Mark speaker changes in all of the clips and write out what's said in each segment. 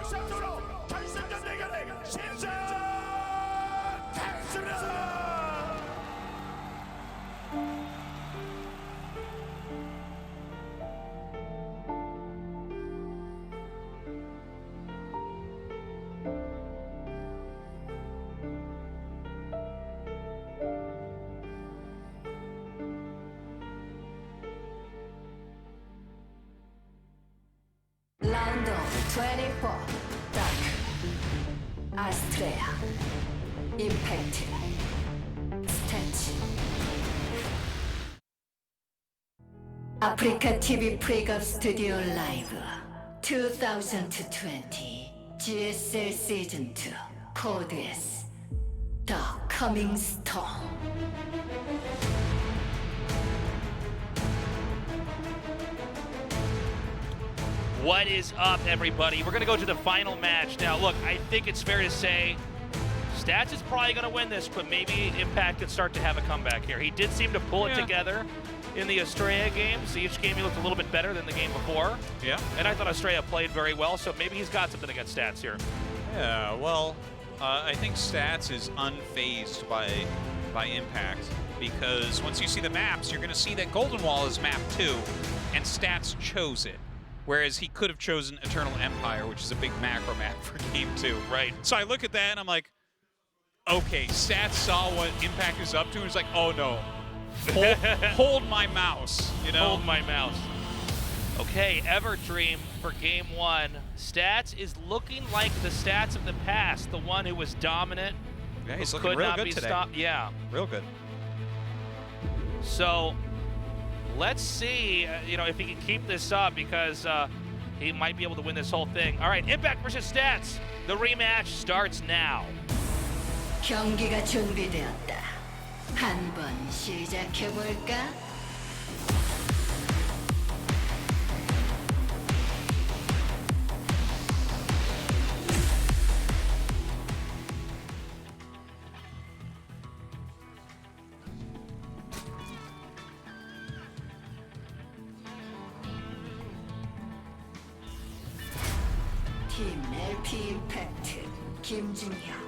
Speaker 1: 역사적으로 결승전 대결을 시작했습니다.
Speaker 2: 라운드 24 다크 아스트레아 임팩트 스탠치 아프리카 TV 프리급 스튜디오 라이브 2020 GSL 시즌 2 코드 S The Coming Storm.
Speaker 3: What is up, everybody? We're going to go to the final match. Now, look, I think it's fair to say Stats is probably going to win this, but maybe Impact could start to have a comeback here. He did seem to pull it together in the Astrea games. Each game he looked a little bit better than the game before.
Speaker 4: Yeah.
Speaker 3: And I thought Astrea played very well, so maybe he's got something against Stats here.
Speaker 4: Yeah, well, I think Stats is unfazed by Impact, because once you see the maps, you're going to see that Golden Wall is map 2, and Stats chose it. Whereas he could have chosen Eternal Empire, which is a big macro map for Game 2.
Speaker 3: Right.
Speaker 4: So I look at that and I'm like, okay, Stats saw what Impact is up to and he's like, oh no, hold my mouse, you know?
Speaker 3: Hold my mouse. Okay, Everdream for Game 1. Stats is looking like the Stats of the past, the one who was dominant,
Speaker 4: Yeah, he's
Speaker 3: who
Speaker 4: looking
Speaker 3: could
Speaker 4: real
Speaker 3: not
Speaker 4: good
Speaker 3: be
Speaker 4: today.
Speaker 3: stopped. Yeah.
Speaker 4: Real good.
Speaker 3: So let's see, if he can keep this up, because he might be able to win this whole thing. All right, Impact versus Stats. The rematch starts now.
Speaker 2: 경기가 준비되었다. 한번 시작해 볼까? 팀 LP 임팩트 김준혁.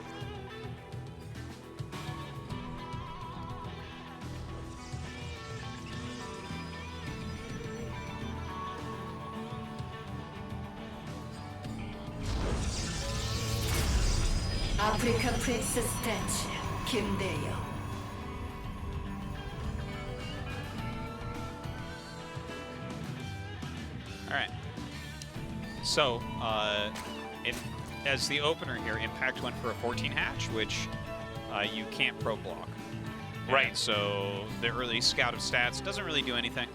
Speaker 2: 아프리카 프린스 스탠치 김대영.
Speaker 4: All right. So, as the opener here, Impact went for a 14 hatch, which you can't pro block.
Speaker 3: Right.
Speaker 4: And so the early scout of Stats doesn't really do anything.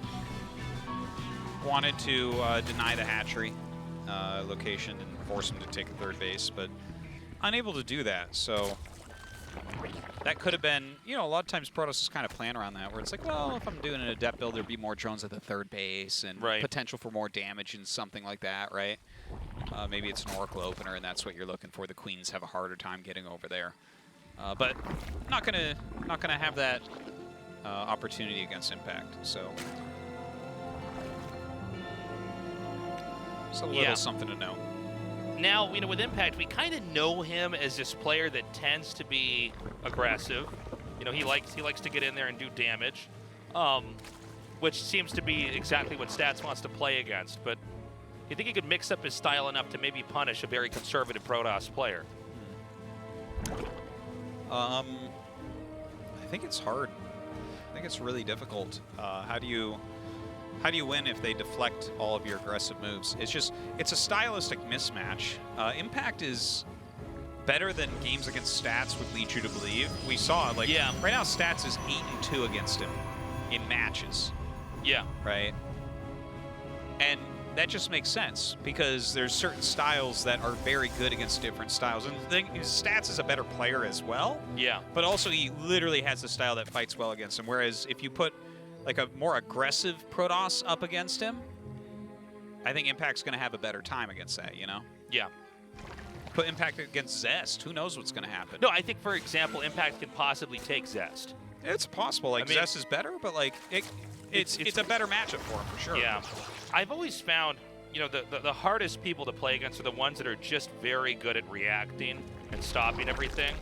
Speaker 4: Wanted to deny the hatchery location and force him to take a third base, but unable to do that. So that could have been, a lot of times Protoss kind of plan around that, where it's like, well, if I'm doing an Adept build, there'd be more drones at the third base and potential for more damage and something like that, right? Maybe it's an Oracle opener, and that's what you're looking for. The Queens have a harder time getting over there, but not gonna have that opportunity against Impact. So it's a little something to know.
Speaker 3: Now, with Impact, we kind of know him as this player that tends to be aggressive. He likes to get in there and do damage, which seems to be exactly what Stats wants to play against. But you think he could mix up his style enough to maybe punish a very conservative Protoss player?
Speaker 4: I think it's hard. I think it's really difficult. How do you win if they deflect all of your aggressive moves? It's a stylistic mismatch. Impact is better than games against Stats would lead you to believe. We saw, right now Stats is 8-2 against him in matches.
Speaker 3: Yeah.
Speaker 4: Right? And that just makes sense, because there's certain styles that are very good against different styles. And the thing is, Stats is a better player as well.
Speaker 3: Yeah.
Speaker 4: But also he literally has a style that fights well against him. Whereas if you put like a more aggressive Protoss up against him, I think Impact's going to have a better time against that,
Speaker 3: Yeah.
Speaker 4: Put Impact against Zest, who knows what's going to happen?
Speaker 3: No, I think, for example, Impact could possibly take Zest.
Speaker 4: It's possible. Zest is better, but it's a better matchup for him, for sure.
Speaker 3: Yeah. I've always found you know, the hardest people to play against are the ones that are just very good at reacting and stopping everything.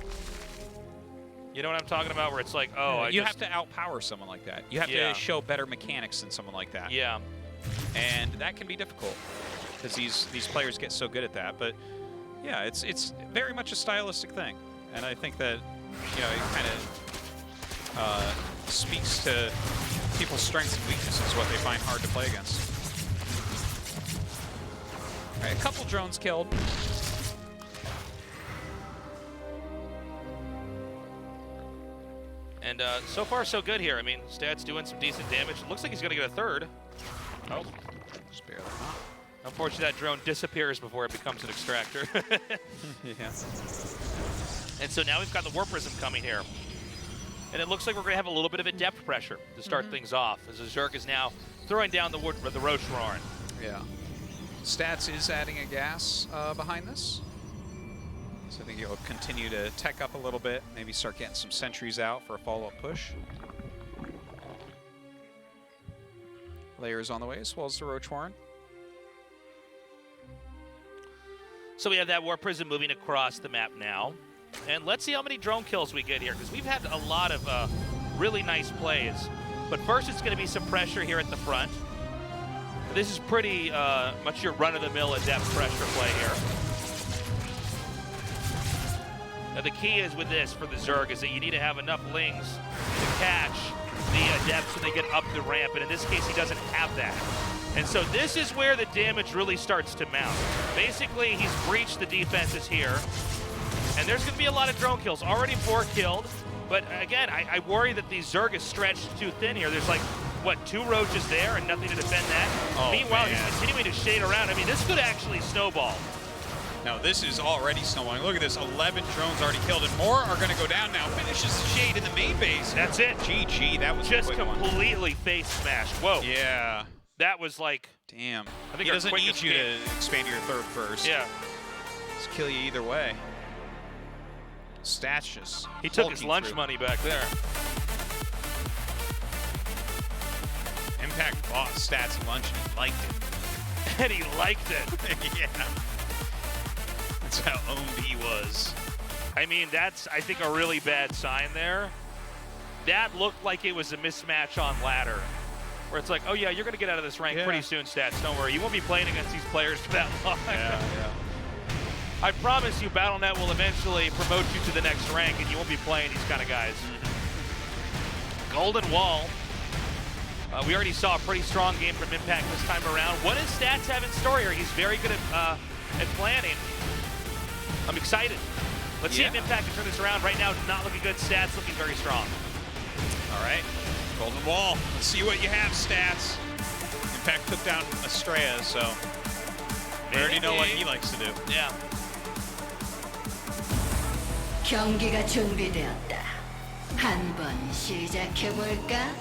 Speaker 3: You know what I'm talking about? Where it's like, oh,
Speaker 4: you have to outpower someone like that. You have to show better mechanics than someone like that.
Speaker 3: Yeah.
Speaker 4: And that can be difficult because these players get so good at that. But yeah, it's very much a stylistic thing, and I think that it kind of speaks to people's strengths and weaknesses, what they find hard to play against. All right, a couple drones killed.
Speaker 3: And so far, so good here. I mean, Stat's doing some decent damage. Looks like he's going to get a third.
Speaker 4: Oh, just barely.
Speaker 3: Unfortunately, that drone disappears before it becomes an extractor.
Speaker 4: Yeah.
Speaker 3: And so now we've got the Warp Prism coming here. And it looks like we're going to have a little bit of a depth pressure to start things off, as the Zerg is now throwing down the Ro.24.
Speaker 4: Yeah. Stats is adding a gas behind this. So I think he'll continue to tech up a little bit, maybe start getting some sentries out for a follow-up push. Layers on the way, as well as the Ro.24.
Speaker 3: So we have that Warp Prism moving across the map now. And let's see how many drone kills we get here, because we've had a lot of really nice plays. But first, it's going to be some pressure here at the front. This is pretty much your run-of-the-mill depth pressure play here. Now, the key is with this for the Zerg is that you need to have enough lings to catch the adepts when they get up the ramp, and in this case, he doesn't have that. And so this is where the damage really starts to mount. Basically, he's breached the defenses here, and there's going to be a lot of drone kills. Already 4 killed, but again, I worry that the Zerg is stretched too thin here. There's like, what, 2 roaches there and nothing to defend that?
Speaker 4: Oh,
Speaker 3: meanwhile,
Speaker 4: man.
Speaker 3: he's continuing to shade around. I mean, this could actually snowball.
Speaker 4: Now this is already snowballing. Look at this, 11 drones already killed, and more are going to go down now. Finishes the shade in the main base.
Speaker 3: That's it.
Speaker 4: GG, that was
Speaker 3: just
Speaker 4: a quick
Speaker 3: completely face smashed. Whoa.
Speaker 4: Yeah.
Speaker 3: That was like...
Speaker 4: Damn.
Speaker 3: I think
Speaker 4: he doesn't need you to expand your third first.
Speaker 3: Yeah.
Speaker 4: Just kill you either way. Stats just
Speaker 3: He took his
Speaker 4: hulking
Speaker 3: lunch
Speaker 4: through.
Speaker 3: money back there.
Speaker 4: Impact bought Stats lunch and he liked it.
Speaker 3: And he liked it.
Speaker 4: Yeah. That's how owned he was.
Speaker 3: I mean, that's, I think, a really bad sign there. That looked like it was a mismatch on ladder. Where it's like, oh yeah, you're going to get out of this rank pretty soon, Stats. Don't worry. You won't be playing against these players for that long.
Speaker 4: Yeah.
Speaker 3: I promise you, Battle.net will eventually promote you to the next rank, and you won't be playing these kind of guys. Golden Wall. We already saw a pretty strong game from Impact this time around. What does Stats have in store here? He's very good at planning. I'm excited. Let's see if Impact can turn this around. Right now, not looking good. Stats looking very strong.
Speaker 4: All right. Golden Wall. Let's see what you have, Stats. Impact took down Astrea, so we already know what he likes to do.
Speaker 3: Yeah.
Speaker 2: 경기가 준비되었다. 한번 시작해 볼까?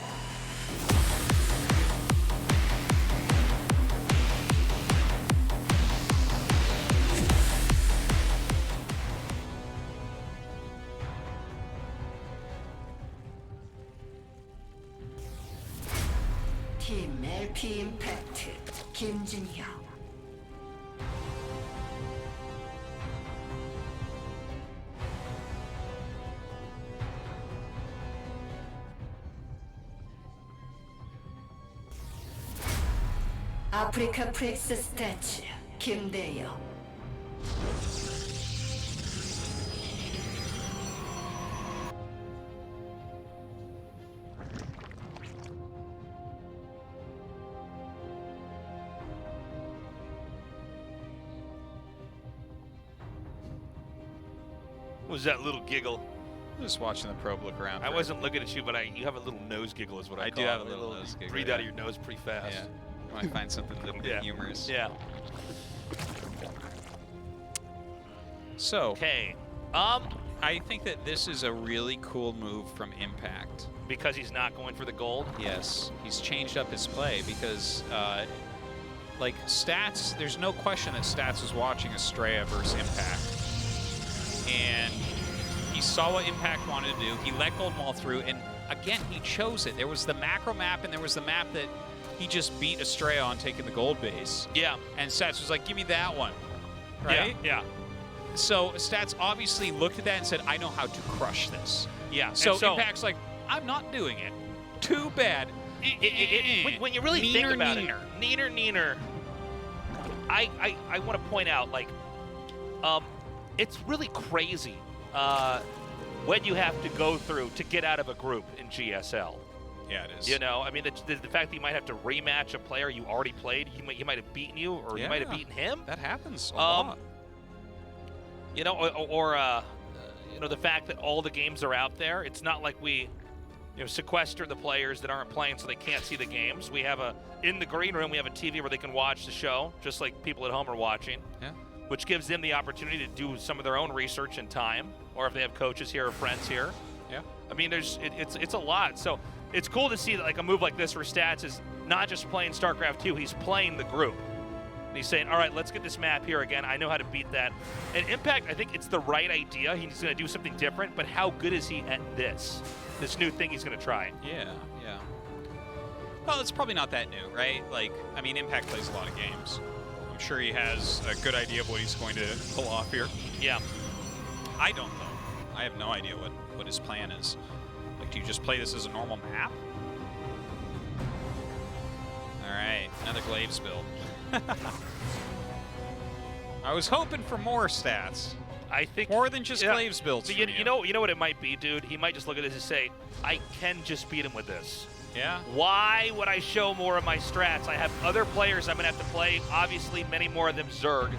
Speaker 2: 팀 LP 임팩트 김진혁. 아프리카 프릭스 스태츠 김대영.
Speaker 3: What was that little giggle?
Speaker 4: Just watching the probe look around.
Speaker 3: I wasn't looking at you, but you have a little nose giggle is what I call
Speaker 4: do have
Speaker 3: it.
Speaker 4: a little nose giggle.
Speaker 3: Breathe out of your nose pretty fast.
Speaker 4: Yeah. I might find something a little bit humorous.
Speaker 3: Yeah.
Speaker 4: So,
Speaker 3: Okay.
Speaker 4: I think that this is a really cool move from Impact.
Speaker 3: Because he's not going for the gold.
Speaker 4: Yes, he's changed up his play because, like, Stats, there's no question that Stats was watching Astrea versus Impact. And he saw what Impact wanted to do. He let Golden Wall through, and again, he chose it. There was the macro map, and there was the map that he just beat Astrea on taking the gold base.
Speaker 3: Yeah.
Speaker 4: And Stats was like, give me that one. Right?
Speaker 3: Yeah.
Speaker 4: So Stats obviously looked at that and said, I know how to crush this.
Speaker 3: Yeah.
Speaker 4: So,
Speaker 3: And so
Speaker 4: Impact's like, I'm not doing it. Too bad.
Speaker 3: when you really think about it, neener. I want to point out, like, it's really crazy when you have to go through to get out of a group in GSL.
Speaker 4: Yeah, it is.
Speaker 3: You know, I mean, the fact that you might have to rematch a player you already played, he might have beaten you, or you might have beaten him.
Speaker 4: That happens a lot.
Speaker 3: You know, or you know, the fact that all the games are out there. It's not like we, you know, sequester the players that aren't playing so they can't see the games. We have in the green room, we have a TV where they can watch the show, just like people at home are watching.
Speaker 4: Yeah.
Speaker 3: Which gives them the opportunity to do some of their own research in time, or if they have coaches here or friends here.
Speaker 4: Yeah.
Speaker 3: I mean, it's a lot. So it's cool to see that, like, a move like this for Stats is not just playing StarCraft 2, he's playing the group. And he's saying, all right, let's get this map here again. I know how to beat that. And Impact, I think it's the right idea. He's going to do something different, but how good is he at this new thing he's going to try?
Speaker 4: Yeah. Well, it's probably not that new, right? Like, I mean, Impact plays a lot of games. I'm sure he has a good idea of what he's going to pull off here.
Speaker 3: Yeah.
Speaker 4: I don't know. I have no idea what his plan is. Like, do you just play this as a normal map? All right, another Glaives build. I was hoping for more Stats.
Speaker 3: I think
Speaker 4: more than just Glaives builds.
Speaker 3: You know what it might be, dude? He might just look at this and say, I can just beat him with this.
Speaker 4: Yeah.
Speaker 3: Why would I show more of my strats? I have other players I'm going to have to play. Obviously, many more of them Zerg.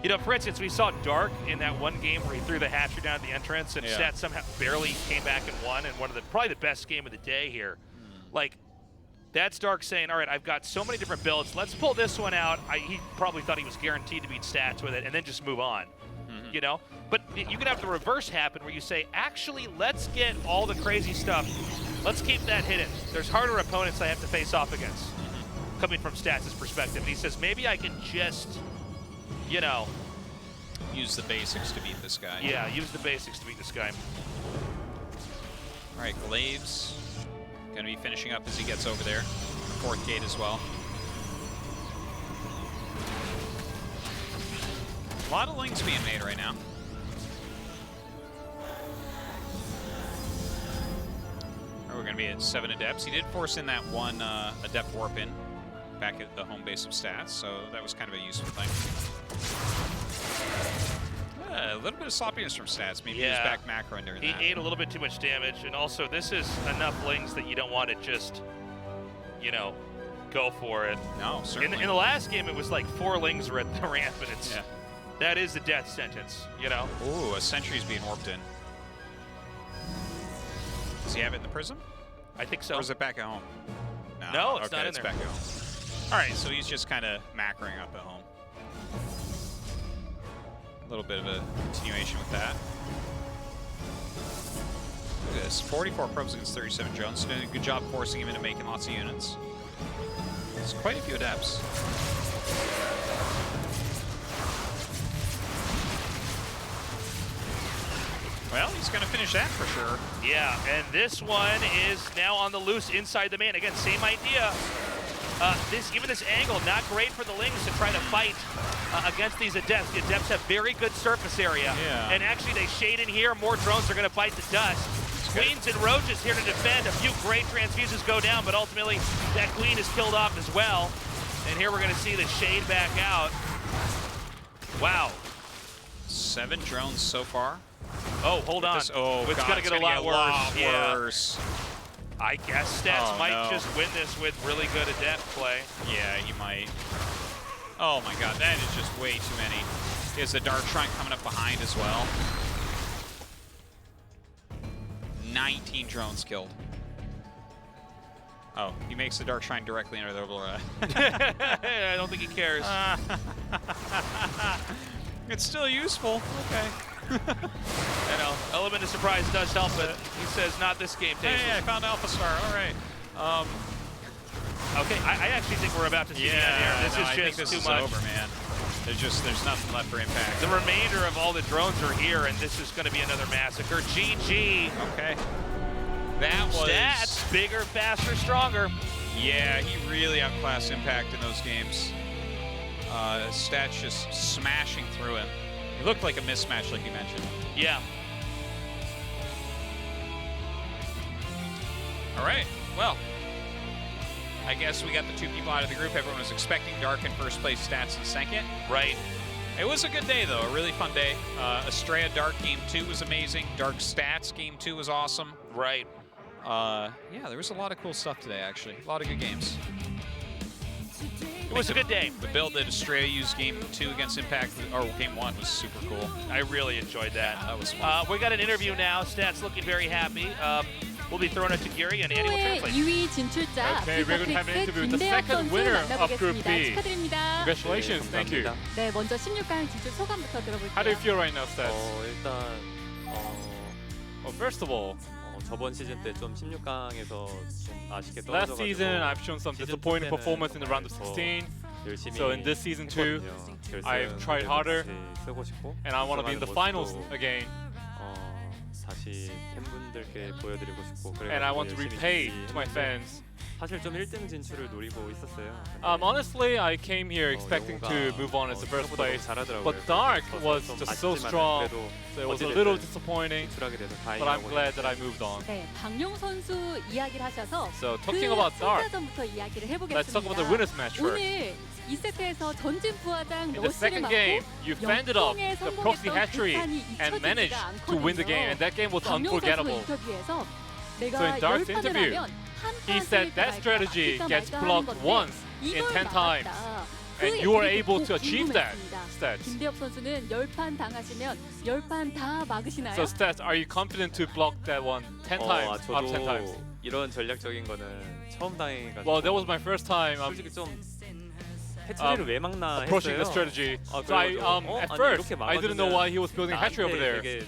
Speaker 3: You know, for instance, we saw Dark in that one game where he threw the hatchery down at the entrance, and Stats somehow barely came back and won, and probably the best game of the day here. Like, that's Dark saying, all right, I've got so many different builds. Let's pull this one out. He probably thought he was guaranteed to beat Stats with it, and then just move on. You know? But you can have the reverse happen where you say, actually, let's get all the crazy stuff. Let's keep that hidden. There's harder opponents I have to face off against, coming from Stats' perspective. And he says, maybe I can just, you know,
Speaker 4: use the basics to beat this guy.
Speaker 3: Yeah, use the basics to beat this guy.
Speaker 4: All right, Glaives going to be finishing up as he gets over there. Fourth gate as well. A lot of links being made right now. We're going to be at 7 Adepts. He did force in that one Adept Warp in back at the home base of Stats, so that was kind of a useful thing. A little bit of sloppiness from Stats. Maybe he was back macro during that.
Speaker 3: He ate a little bit too much damage, and also this is enough lings that you don't want to just, you know, go for it.
Speaker 4: No, certainly.
Speaker 3: In the last game, it was like 4 lings were at the ramp, and it's that is the death sentence, you know?
Speaker 4: Ooh, a sentry's being warped in. Does he have it in the prism?
Speaker 3: I think so.
Speaker 4: Or is it back at home?
Speaker 3: No, it's not in
Speaker 4: it's
Speaker 3: there.
Speaker 4: back at home. All right, so he's just kind of macroing up at home. A little bit of a continuation with that. Look at this, 44 probes against 37 drones. Doing a good job forcing him into making lots of units. It's quite a few adepts. Well, he's going to finish that for sure.
Speaker 3: Yeah, and this one is now on the loose inside the main. Again, same idea. Even this angle, not great for the Lings to try to fight against these Adepts. The Adepts have very good surface area.
Speaker 4: Yeah.
Speaker 3: And actually, they shade in here. More drones are going to bite the dust. Queens and Roaches here to defend. A few great transfuses go down, but ultimately, that Queen is killed off as well. And here we're going to see the shade back out. Wow.
Speaker 4: 7 drones so far.
Speaker 3: Oh, hold on.
Speaker 4: It's going
Speaker 3: to get a lot worse.
Speaker 4: Yeah.
Speaker 3: I guess Stats might just win this with really good Adept play.
Speaker 4: Yeah, he might. Oh my god, that is just way too many. Is the Dark Shrine coming up behind as well? 19 drones killed. Oh, he makes the Dark Shrine directly under the Overlord.
Speaker 3: I don't think he cares.
Speaker 4: It's still useful. Okay.
Speaker 3: You know, element of surprise does help, but he says not this game, Dave.
Speaker 4: Hey, I found Alpha Star. All right.
Speaker 3: Okay, I actually think we're about to see the end here. This is
Speaker 4: I think
Speaker 3: just
Speaker 4: this
Speaker 3: too
Speaker 4: is
Speaker 3: much.
Speaker 4: over, man. There's nothing left for Impact.
Speaker 3: The remainder of all the drones are here, and this is going to be another massacre. GG.
Speaker 4: Okay. That was
Speaker 3: Stats, bigger, faster, stronger.
Speaker 4: Yeah, he really outclassed Impact in those games. Stats just smashing through him. It looked like a mismatch, like you mentioned.
Speaker 3: Yeah.
Speaker 4: All right, well, I guess we got the two people out of the group. Everyone was expecting Dark in first place, Stats in second.
Speaker 3: Right.
Speaker 4: It was a good day, though, a really fun day. Astrea Dark Game 2 was amazing. Dark Stats Game 2 was awesome.
Speaker 3: Right.
Speaker 4: Yeah, there was a lot of cool stuff today, actually. A lot of good games.
Speaker 3: It was a good day.
Speaker 4: The build that Astrea used Game 2 against Impact, or Game 1, was super cool.
Speaker 3: I really enjoyed that.
Speaker 4: That was fun.
Speaker 3: We got an interview now. Stats looking very happy. We'll be throwing it to Gary and Andy will
Speaker 5: 의
Speaker 3: translate.
Speaker 5: 2위 진출자
Speaker 6: Okay, we're going to have an interview with the
Speaker 5: 김대엽
Speaker 6: second
Speaker 5: 선수
Speaker 6: winner of Group
Speaker 5: 만나보겠습니다.
Speaker 6: B.
Speaker 5: 축하드립니다.
Speaker 6: Congratulations, thank you.
Speaker 5: 네, 먼저 16강 진출 소감부터 들어볼게요.
Speaker 6: How do you feel right now, Stats?
Speaker 7: 일단
Speaker 6: Well, first of all,
Speaker 7: 저번 시즌 때 좀 16강에서 좀 아쉽게
Speaker 6: last
Speaker 7: 떨어져가지고
Speaker 6: season I've shown some disappointing performance in the round of 16,
Speaker 7: 열심히
Speaker 6: so in this season too,
Speaker 7: 했거든요.
Speaker 6: I've tried harder,
Speaker 7: 다시 쓰고 싶고
Speaker 6: and I want to be in the finals
Speaker 7: 모습도,
Speaker 6: again,
Speaker 7: 다시 팬분들께 보여드리고 싶고
Speaker 6: and I want to
Speaker 7: 열심히
Speaker 6: repay to my
Speaker 7: 준비했는데
Speaker 6: fans.
Speaker 7: 사실 좀 1등 진출을 노리고 있었어요.
Speaker 6: Honestly, I came here expecting to move on as the first place, but Dark was just so strong, so it was a little disappointing,
Speaker 7: 진출하게 돼서
Speaker 6: but I'm
Speaker 7: 다행이라고
Speaker 6: glad that I moved on.
Speaker 5: 네, 박용 선수 이야기를 하셔서
Speaker 6: So
Speaker 5: 그
Speaker 6: talking about Dark,
Speaker 5: 승자전부터 이야기를 해보겠습니다.
Speaker 6: let's talk about the winners match first.
Speaker 5: 오늘 2세트에서 전진 부하장
Speaker 6: In the
Speaker 5: 러시를
Speaker 6: second
Speaker 5: 맞고
Speaker 6: game, you fended off
Speaker 5: 역동에
Speaker 6: the proxy
Speaker 5: 성공했던
Speaker 6: hatchery
Speaker 5: 극한이
Speaker 6: and managed
Speaker 5: 잊혀지지가
Speaker 6: to win the
Speaker 5: 않거든요.
Speaker 6: game, and that game was
Speaker 5: 박용 선수
Speaker 6: unforgettable.
Speaker 5: 인터뷰에서 내가
Speaker 6: So in Dark's
Speaker 5: 10판을
Speaker 6: interview,
Speaker 5: 하면 한
Speaker 6: He said
Speaker 5: 판을
Speaker 6: that
Speaker 5: 이길까
Speaker 6: strategy
Speaker 5: 말까
Speaker 6: gets
Speaker 5: 하는
Speaker 6: blocked
Speaker 5: 건데
Speaker 6: once in
Speaker 5: 이걸
Speaker 6: 10 times,
Speaker 5: 막았다.
Speaker 6: and
Speaker 5: 그
Speaker 6: you were
Speaker 5: 얘기를
Speaker 6: able
Speaker 5: 듣고
Speaker 6: to achieve that.
Speaker 5: 궁금했습니다.
Speaker 6: Stats.
Speaker 5: 김대엽 선수는 10판 당하시면 10판 다 막으시나요?
Speaker 6: So Stats, are you confident to block that one 10 times out of 10 times?
Speaker 7: 저도 이런 전략적인 거는 처음 당해가지고
Speaker 6: Well, that was my first time
Speaker 7: 솔직히 좀 패치를 왜 막나
Speaker 6: approaching
Speaker 7: 했어요.
Speaker 6: the strategy.
Speaker 7: 아,
Speaker 6: So I,
Speaker 7: 그래가지고,
Speaker 6: at
Speaker 7: 아니,
Speaker 6: first,
Speaker 7: 이렇게
Speaker 6: I didn't know why he was building a hatchery over there.
Speaker 7: 되게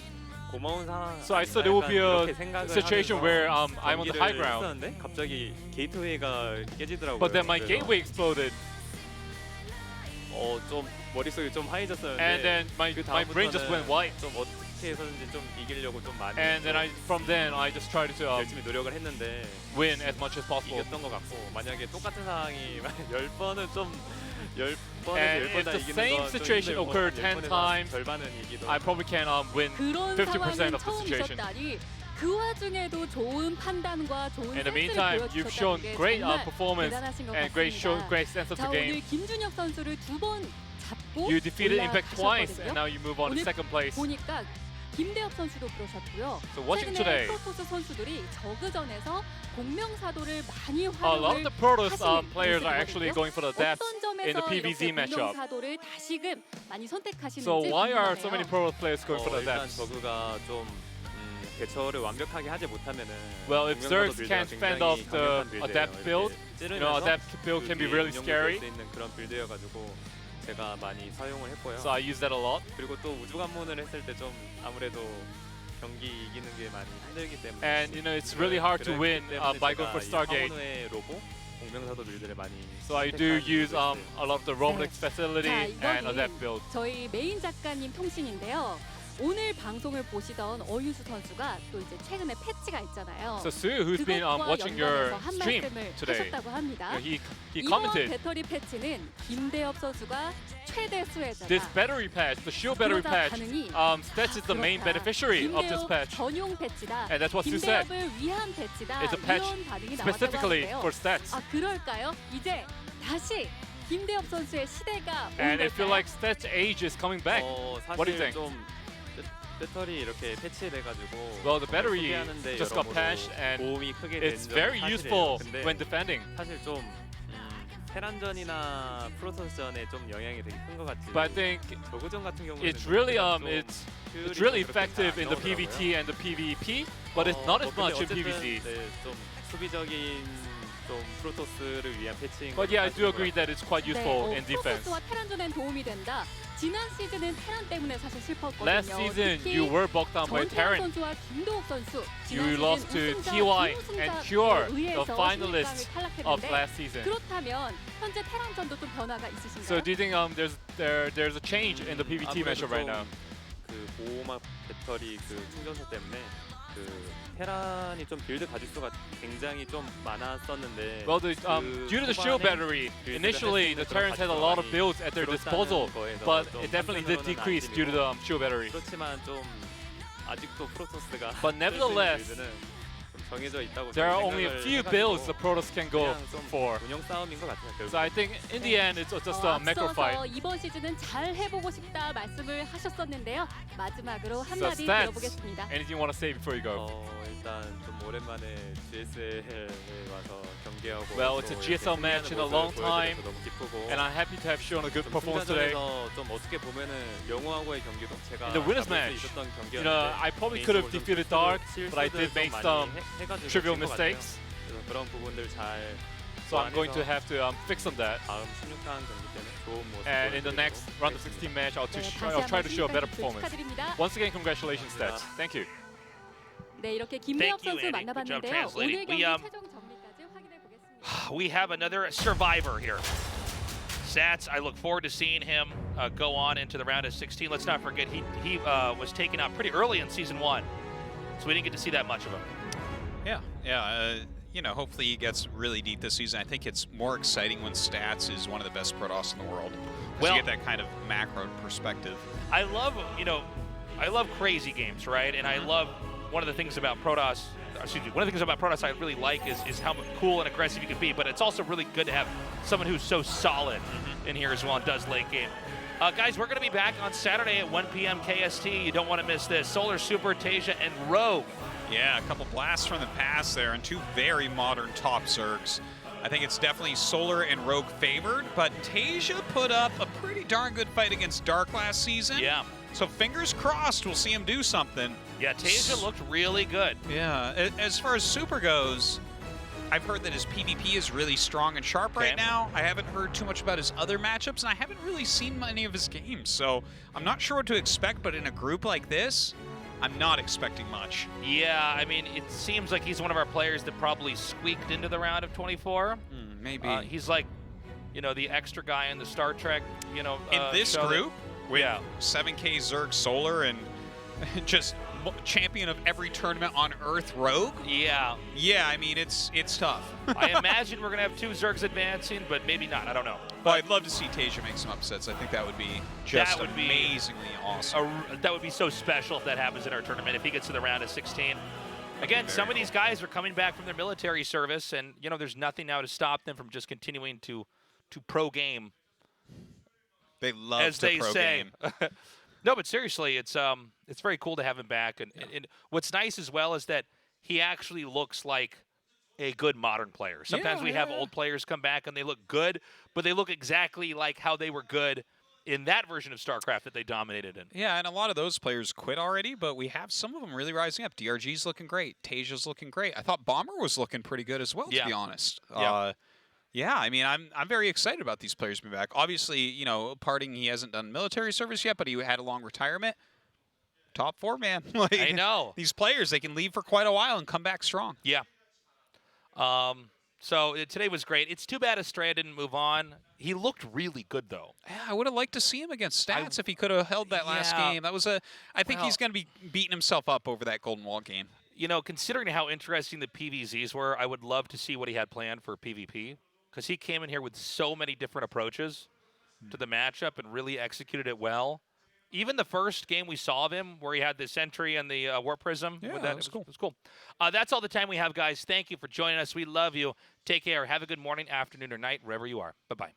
Speaker 7: 고마운 상황.
Speaker 6: So I thought it would be a
Speaker 7: 이렇게 생각을
Speaker 6: situation
Speaker 7: 하면서
Speaker 6: where I'm on the high
Speaker 7: 경기를
Speaker 6: ground,
Speaker 7: 했었는데 갑자기 게이트웨이가 깨지더라고요.
Speaker 6: but then my
Speaker 7: 그래서,
Speaker 6: gateway exploded,
Speaker 7: 좀 머릿속이 좀 하얘졌었는데
Speaker 6: and then my brain just went white.
Speaker 7: 좀 어떻게 해서든지 좀 이기려고 좀 많이
Speaker 6: And then from then I just tried to
Speaker 7: 열심히 노력을 했는데
Speaker 6: win as much as possible.
Speaker 7: 이겼던 것 같고 만약에 똑같은 상황이 10번은 좀 10번에서
Speaker 6: And
Speaker 7: 10번
Speaker 6: if
Speaker 7: 다
Speaker 6: the
Speaker 7: 이기는
Speaker 6: same
Speaker 7: 건 좀
Speaker 6: situation
Speaker 7: 힘들고
Speaker 6: occurred 10
Speaker 7: 10번에서
Speaker 6: times,
Speaker 7: 절반은 이기도
Speaker 6: I probably can win
Speaker 5: 그런
Speaker 6: 50%
Speaker 5: 상황은
Speaker 6: of the
Speaker 5: 처음
Speaker 6: situation.
Speaker 5: 있었다니 그 와중에도 좋은 판단과 좋은
Speaker 6: In the
Speaker 5: 센스를
Speaker 6: meantime, you've shown
Speaker 5: 보여주셨다는 게
Speaker 6: great
Speaker 5: 정말
Speaker 6: performance
Speaker 5: 대단하신 것
Speaker 6: and
Speaker 5: 같습니다.
Speaker 6: great sense of
Speaker 5: 자,
Speaker 6: the game.
Speaker 5: 오늘 김준혁 선수를 2번 잡고
Speaker 6: You defeated Impact twice,
Speaker 5: 올라가셨거든요.
Speaker 6: and now you move on to
Speaker 5: 오늘
Speaker 6: second place.
Speaker 5: 보니까 김대엽 선수도 그러셨고요.
Speaker 6: So watching
Speaker 5: 최근에
Speaker 6: today,
Speaker 5: 프로토스 선수들이 저그전에서 공명사도를 많이
Speaker 6: a lot of
Speaker 5: 활용을
Speaker 6: the Protoss
Speaker 5: 하시는
Speaker 6: players are actually
Speaker 5: 모습이거든요.
Speaker 6: going for the depth
Speaker 5: 어떤
Speaker 6: in the
Speaker 5: 점에서
Speaker 6: PVZ
Speaker 5: 이렇게
Speaker 6: matchup.
Speaker 5: 공명사도를 다시금 많이 선택하시는지
Speaker 6: So why are so
Speaker 5: 궁금하네요.
Speaker 6: many Protoss players going for the
Speaker 7: 일단
Speaker 6: depth?
Speaker 7: 저그가 좀 대처를 완벽하게 하지 못하면은
Speaker 6: Well, if
Speaker 7: 공명사도
Speaker 6: Zerg
Speaker 7: 빌드가
Speaker 6: can't fend
Speaker 7: 굉장히
Speaker 6: off the
Speaker 7: 강력한 빌드예요.
Speaker 6: adept build,
Speaker 7: 이렇게
Speaker 6: you know,
Speaker 7: 찌르면서
Speaker 6: adept build can be
Speaker 7: 그
Speaker 6: really
Speaker 7: 운영이 될
Speaker 6: scary.
Speaker 7: 수 있는 그런 빌드여가지고 제가 많이 사용을 했고요.
Speaker 6: So I use that a lot.
Speaker 7: 그리고 또 우주 관문을 했을 때 좀 아무래도 경기 이기는 게 많이 힘들기 때문에
Speaker 6: And you know, it's really hard to win by going for Stargate.
Speaker 7: 황혼의 로보 공명사도 빌드를 많이
Speaker 6: So I do
Speaker 7: 선택하고
Speaker 6: use
Speaker 7: 있어요.
Speaker 6: a lot of the Rolex facility
Speaker 5: 자,
Speaker 6: and adept build.
Speaker 5: 저희 메인 작가님 통신인데요. 오늘 방송을 보시던 어유수 선수가 또 이제 최근에 패치가 있잖아요.
Speaker 6: So Sue, who's been
Speaker 5: 그것과
Speaker 6: watching your
Speaker 5: 연관해서 한
Speaker 6: stream
Speaker 5: 말씀을
Speaker 6: today,
Speaker 5: 하셨다고 합니다.
Speaker 6: he
Speaker 5: 이번
Speaker 6: commented
Speaker 5: 배터리 패치는 김대엽 선수가 최대 수혜자다.
Speaker 6: this battery patch, the shield battery
Speaker 5: 그러자
Speaker 6: patch,
Speaker 5: 반응이
Speaker 6: Stats is the main
Speaker 5: 그렇다.
Speaker 6: beneficiary of this
Speaker 5: 김대엽
Speaker 6: patch.
Speaker 5: 전용 패치다.
Speaker 6: And that's what Sue said.
Speaker 5: 김대엽을 위한 패치다.
Speaker 6: It's a patch
Speaker 5: 이런 반응이 나왔다고
Speaker 6: specifically
Speaker 5: 하는데요.
Speaker 6: for Stats.
Speaker 5: 아 그럴까요? 이제 다시 김대엽 선수의 시대가
Speaker 6: And
Speaker 5: 온
Speaker 6: I feel
Speaker 5: 걸까요?
Speaker 6: like Stats' age is coming back.
Speaker 7: 사실
Speaker 6: What do you think?
Speaker 7: 좀 배터리 이렇게 패치돼가지고
Speaker 6: Well, the battery
Speaker 7: 소비하는데
Speaker 6: just got
Speaker 7: 여러모로
Speaker 6: patched and
Speaker 7: 도움이 크게 된
Speaker 6: It's
Speaker 7: 점은
Speaker 6: very
Speaker 7: 사실이에요.
Speaker 6: useful
Speaker 7: 근데
Speaker 6: when defending.
Speaker 7: 사실 좀 테란전이나 프로토스전에 좀 영향이 되게 큰 것 같지.
Speaker 6: But I think
Speaker 7: 저그전 같은 경우는
Speaker 6: it's really
Speaker 7: 좀
Speaker 6: it's really effective in the PvT and the PvP, but it's not as much in PvC.
Speaker 7: 좀 수비적인 좀 프로토스를 위한 패치인
Speaker 6: But yeah, I do agree that it's quite useful in defense.
Speaker 5: 프로토스와 테란전엔 도움이 된다. 지난 시즌은 테란 때문에 사실 슬펐거든요.
Speaker 6: Last season,
Speaker 5: 특히
Speaker 6: you were bogged down by
Speaker 5: 전태환
Speaker 6: Terran.
Speaker 5: 선수와 김도욱 선수
Speaker 6: You lost to TY and Cure, the finalists of last season.
Speaker 5: 그렇다면 현재 테란전도 좀 변화가 있으신가요?
Speaker 6: So do you think there's a change in the PvT matchup right now?
Speaker 7: 그 보호막 배터리 그 충전소 때문에 그 테란이 좀 빌드 가짓수가 굉장히 좀 많았었는데
Speaker 6: Well, due to the shield battery, initially the Terrans had a lot of builds at their disposal, but it definitely did decrease due to the shield battery.
Speaker 7: 그렇지만 좀 아직도 프로토스가
Speaker 6: But nevertheless,
Speaker 7: 좀 정해져 있다고
Speaker 6: there are only a few builds the Protoss can go for.
Speaker 7: 운영 싸움인 것 같아요.
Speaker 6: So I think in the end it's just a macro
Speaker 5: 앞서서
Speaker 6: fight.
Speaker 5: 이번 시즌은 잘 해보고 싶다 말씀을 하셨었는데요. 마지막으로
Speaker 6: So
Speaker 5: 한마디
Speaker 6: stats.
Speaker 5: 들어보겠습니다.
Speaker 6: Anything you want to say before you go?
Speaker 7: 일단 좀 오랜만에 GSL에 와서 경기하고
Speaker 6: Well, it's a GSL match in a long time,
Speaker 7: 너무 기쁘고
Speaker 6: and I'm happy to have shown a good
Speaker 7: 좀
Speaker 6: performance today.
Speaker 7: 승자전에서 좀 어떻게 보면은 영웅하고의 경기도 제가
Speaker 6: In the winners
Speaker 7: 잡을 수
Speaker 6: match,
Speaker 7: 있었던
Speaker 6: You know,
Speaker 7: 경기였는데
Speaker 6: I probably could have defeated Dark, but I did make some
Speaker 7: 해가지고
Speaker 6: trivial
Speaker 7: 진 것 같아요.
Speaker 6: mistakes.
Speaker 7: 그래서 그런 부분들 잘
Speaker 6: So I'm going to have to fix on that.
Speaker 7: 다음 16강 경기 때는 좋은 모습
Speaker 6: And in the next round of 16 match, I'll try to show a better performance.
Speaker 5: 축하드립니다.
Speaker 6: Once again, congratulations, Stats. Thank you.
Speaker 5: 네, 이렇게 김대엽
Speaker 3: Thank you,
Speaker 5: 선수
Speaker 3: Andy. Good job
Speaker 5: 만나봤는데요.
Speaker 3: translating.
Speaker 5: 오늘 경기
Speaker 3: We,
Speaker 5: 최종 정리까지 확인해 보겠습니다.
Speaker 3: We have another survivor here. Stats, I look forward to seeing him go on into the round of 16. Let's not forget, he was taken out pretty early in Season 1, so we didn't get to see that much of him.
Speaker 4: Yeah. You know, hopefully he gets really deep this season. I think it's more exciting when Stats is one of the best Protoss in the world. Because you get that kind of macro perspective.
Speaker 3: I love crazy games, right? And I love one of the things about Protoss, I really like is how cool and aggressive you can be, but it's also really good to have someone who's so solid in here as well and does late game. Guys, we're going to be back on Saturday at 1 p.m. KST. You don't want to miss this. Solar Super, Tasia, and Rogue.
Speaker 4: Yeah, a couple blasts from the past there and two very modern top Zergs. I think it's definitely Solar and Rogue favored, but Tasia put up a pretty darn good fight against Dark last season.
Speaker 3: Yeah.
Speaker 4: So fingers crossed we'll see him do something.
Speaker 3: Yeah, Tasia looked really good.
Speaker 4: Yeah, as far as Super goes, I've heard that his PvP is really strong and sharp right now. I haven't heard too much about his other matchups, and I haven't really seen any of his games, so I'm not sure what to expect, but in a group like this, I'm not expecting much.
Speaker 3: Yeah, I mean, it seems like he's one of our players that probably squeaked into the round of 24.
Speaker 4: Maybe.
Speaker 3: He's like, you know, the extra guy in the Star Trek, you know.
Speaker 4: In this
Speaker 3: show
Speaker 4: group, with
Speaker 3: yeah.
Speaker 4: 7K Zerg Solar and just champion of every tournament on Earth Rogue?
Speaker 3: Yeah.
Speaker 4: Yeah, I mean, it's tough.
Speaker 3: I imagine we're going to have two Zergs advancing, but maybe not. I don't know.
Speaker 4: Well, I'd love to see Tasia make some upsets. I think that would be just amazingly awesome.
Speaker 3: That would be so special if that happens in our tournament, if he gets to the round of 16. Again, some of these guys are coming back from their military service, and, you know, there's nothing now to stop them from just continuing to pro game.
Speaker 4: They love
Speaker 3: as
Speaker 4: to
Speaker 3: they
Speaker 4: pro
Speaker 3: say.
Speaker 4: game.
Speaker 3: No, but seriously, it's very cool to have him back. And what's nice as well is that he actually looks like a good modern player. Sometimes we have old players come back and they look good, but they look exactly like how they were good in that version of StarCraft that they dominated in.
Speaker 4: Yeah, and a lot of those players quit already, but we have some of them really rising up. DRG's looking great. Tasia's looking great. I thought Bomber was looking pretty good as well, to be honest. Yeah, I mean, I'm very excited about these players being back. Obviously, you know, Parting, he hasn't done military service yet, but he had a long retirement. Top 4, man. Like,
Speaker 3: I know.
Speaker 4: These players, they can leave for quite a while and come back strong.
Speaker 3: Yeah. So today was great. It's too bad Astrea didn't move on. He looked really good, though.
Speaker 4: Yeah, I would have liked to see him against Stats if he could have held that last game. That was I think he's going to be beating himself up over that Golden Wall game.
Speaker 3: You know, considering how interesting the PvZs were, I would love to see what he had planned for PvP. Because he came in here with so many different approaches to the matchup and really executed it well. Even the first game we saw of him, where he had the Sentry and the Warp Prism.
Speaker 4: Yeah,
Speaker 3: with
Speaker 4: that was cool.
Speaker 3: It was cool. That's all the time we have, guys. Thank you for joining us. We love you. Take care. Have a good morning, afternoon, or night, wherever you are. Bye-bye.